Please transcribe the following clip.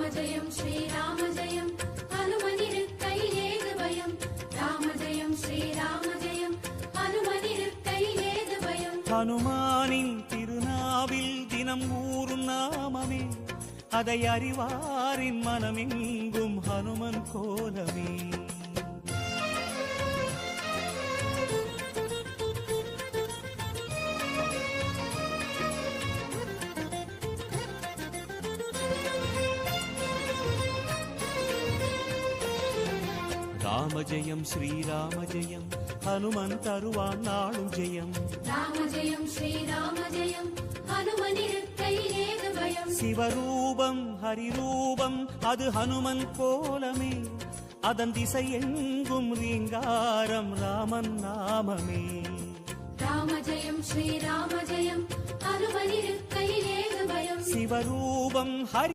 ராமஜெயம் ஸ்ரீராமஜெயம் ஹனுமனிருக்கையில் ஏது பயம் ராமஜெயம் ஸ்ரீராமஜெயம் ஹனுமனிருக்கையில் ஏது பயம் ஹனுமானின் திருநாவில் தினம் ஊறும் நாமமே அதை அறிவாரின் மனமெங்கும் ஹனுமன் கோலமே ராமஜெயம் ஸ்ரீராமஜெயம் ஹனுமன் தருவான் நாளும் ஜெயம் ராமஜெயம் ஸ்ரீராமஜெயம் ஹனுமனிருக்கையில் ஏது பயம் சிவரூபம் ஹரிரூபம் அது ஹனுமன் கோலமே அதன் திசை எங்கும் ரீங்காரம் ராமன் நாமமே ராமஜெயம் ஸ்ரீராமஜெயம் ஹனுமனிருக்கையில் ஏது பயம் சிவரூபம் ஹரி